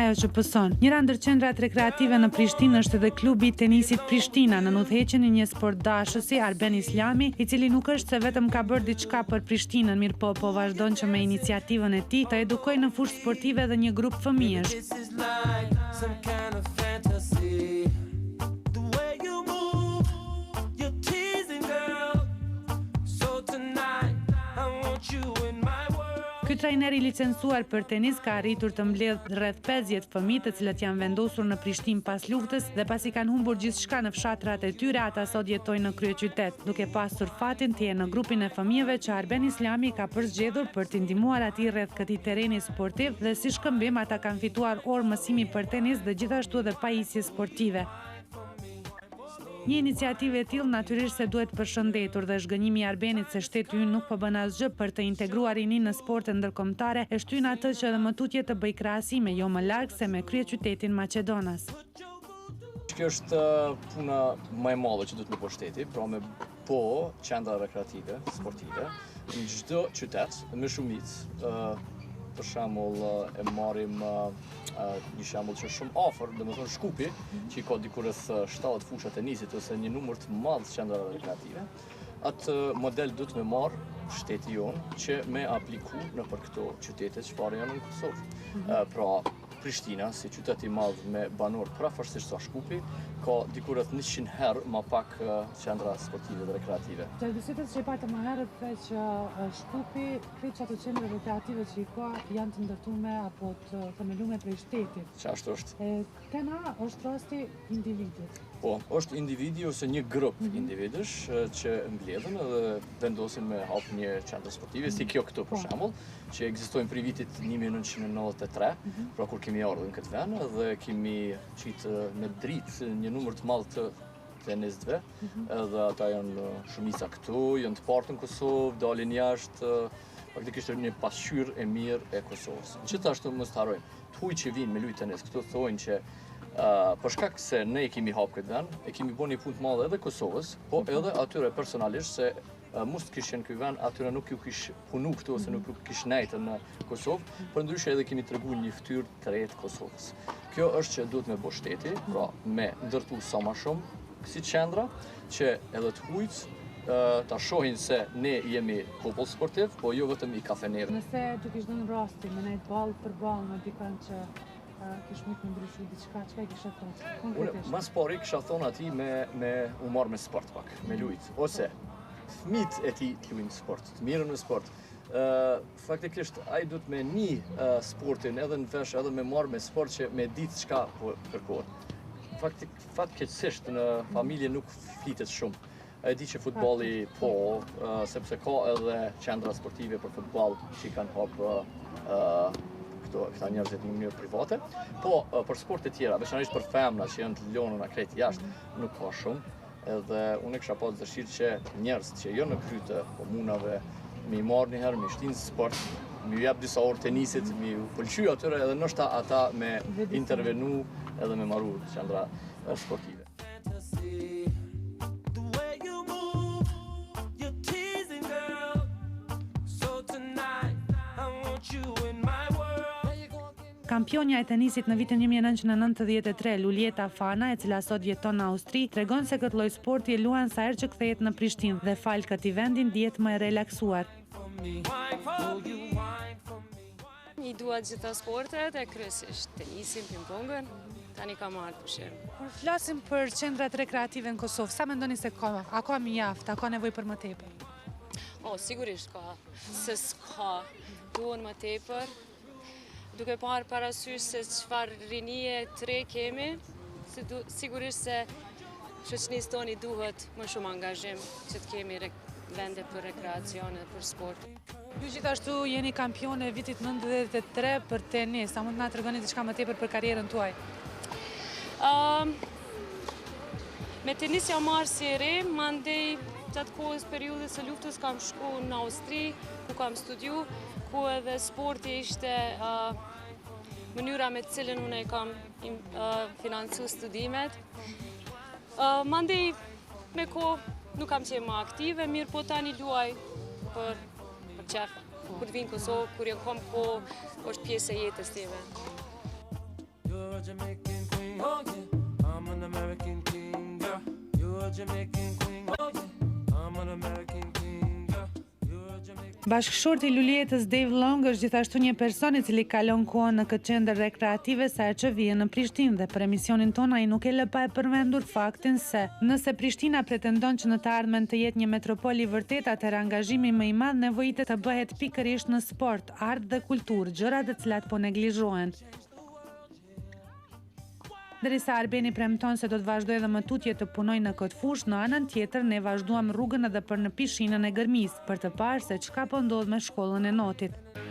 ajo që pëson. Njëra ndër qendrat rekreative në Prishtinë është edhe klubi i tenisit Prishtina, në udhëheqjen e një sportdashësi, Arben Islami, i cili nuk është se vetëm ka bërë diçka për Prishtinën, mirë po vazhdon që me iniciativën e tij të edukojë në fushë sportive edhe një grup fëmijësh. Ky trajner i licencuar për tenis ka arritur të mbledh rreth 50 fëmijë, të cilët janë vendosur në Prishtinë pas luftës dhe pasi kanë humbur gjithçka në fshatrat e tyre, ata sot jetojnë në kryeqytet, duke pasur fatin të jenë në grupin e fëmijëve që Arben Islami ka përzgjedhur për t'i ndihmuar atij rreth këtij tereni sportiv dhe si shkëmbim ata kanë fituar orë mësimi për tenis dhe gjithashtu edhe pajisje sportive. Një iniciativë e tillë natyrisht se duhet përshëndetur dhe zhgënjimi i Arbenit se shteti ynë nuk po bën asgjë për të integruar rinin në sporte ndërkombëtare e shtyn atë që edhe më tutje të bëj krahasime jo më larg se me kryeqytetin Maqedonas. Kjo është puna më e madhe që duhet me bëj shteti, pra me qendra rekreative, sportive në çdo qytet me shumicë. Për shembull e marrim një shembull që është shumë afër, domethënë Shkupi, që ka diku rreth 7 fusha tenisit ose një numër të madh qendra rekreative. Atë model duhet me marr shteti jon që me apliku nëpër këto qytete çfarë janë në Kosovë. Pra Prishtina, si qytet i madh me banor prafërsisht sa Shkupi, ka diku rreth 100 herë më pak qendra sportive dhe rekreative. Të diskutet që i pata më herët dhe që Shkupi, krejt ato qendra rekreative që i ka janë të ndërtume apo të themelume prej shtetit. Që ashtu është. Kena është rasti individit. Po, është individi ose një grup individësh që mbledhen dhe vendosin me hap një qendër sportive, si kjo këtu për shembull, që ekzistojnë prej vitit 1993, pra kur kemi ardhur në këtë vend dhe kemi qitë në dritë një numër të madh të tenistëve, edhe ata janë shumica këtu, janë të parë në Kosovë, dalin jashtë, faktikisht është një pasqyrë e mirë e Kosovës. Gjithashtu mos harrojmë, të huaj që vinë me lujë tenis, këtu thonë që për shkak se ne e kemi hapë këtë vend, e kemi bërë një punë të madhe edhe Kosovës, po edhe atyre personalisht se mos të kishin ky vend, atyre nuk ju kish punu këtu ose nuk kish nejtë në Kosovë, për ndryshe edhe kemi treguar një fytyrë të re të Kosovës. Kjo është që duhet me bëj shteti, pra me ndërtu sa më shumë si qendra që edhe të huajt ta shohin se ne jemi popull sportiv, po jo vetëm i kafenerë. Nëse do kish dhënë rastin me nejt ball për ball me dikën që kish mund të ndryshu diçka, çka i kisha thënë? Unë mas pari kisha thonë atij me u marr me sport pak, me lujt, ose fëmijët e tij të luajnë sport, të mirën në sport. Faktikisht ai duhet me sportin edhe në vesh edhe me marr me sport që me ditë çka po kërkohet. Fatkeqësisht në familje nuk flitet shumë. E di që futbolli po, sepse ka edhe qendra sportive për futboll që kanë hap këta njerëzit në mënyrë private, po për sporte tjera, veçanërisht për femna që janë të lënuna krejt jashtë, nuk ka shumë. Edhe unë kisha pas dëshirë që njerëz që jo në krye të komunave mi marr një herë, mi shtin sport, mi jap disa orë tenisit, mi u pëlqy atyre edhe ndoshta ata me intervenu edhe me marru qendra sportive. Kampionja e tenisit në vitin 1993, Luljeta Fana, e cila sot jeton në Austri, tregon se këtë lloj sporti e luan sa herë që kthehet në Prishtinë dhe fal këtij vendi ndihet më e relaksuar. I dua gjitha sportet, e kryesisht tenisin, ping-pongën, tani kam marrë pushim. Kur flasim për qendrat rekreative në Kosovë, sa mendoni se ka? A ka mjaft, a ka nevojë për më tepër? Sigurisht ka, se s'ka, duhen më tepër. Duke parë parasysh se çfarë rinie të re kemi, sigurisht se shoqënisë toni duhet më shumë angazhim që të kemi vende për rekreacion dhe për sport. Ju gjithashtu jeni kampion e vitit 93 për tenis, a mund të na tregoni diçka më tepër për karrierën tuaj? Me tenis jam marrë si e re, mandej gjatë kohës periudhës së luftës kam shku në Austri, ku kam studiu, ku edhe sporti ishte mënyra me të cilën unë e kam financu studimet. Mandej me kohë nuk kam qenë më aktive, mirë po tani luaj për qef. Kur vinë Kosovë, kur jam kom kohë, është pjesë e jetës time. Jamaican queen, oh yeah. I'm an American king, girl. You're a Jamaican queen, oh yeah. I'm an American king, girl. You're a Jamaican. Bashkëshorti i Lulietës Dave Long është gjithashtu një person i cili kalon kohën në këtë qendër rekreative sa që vjen në Prishtinë dhe për emisionin ton ai nuk e lë pa e përmendur faktin se nëse Prishtina pretendon që në të ardhmen të jetë një metropol i vërtet, atëherë angazhimi më i madh nevojitet të bëhet pikërisht në sport, art dhe kulturë, gjëra të cilat po neglizhohen. Derisa Arbeni premton se do të vazhdojë edhe më tutje të punojë në këtë fushë, në anën tjetër ne vazhduam rrugën edhe për në pishinën e Gërmisë për të parë se çka po ndodh me shkollën e Notit.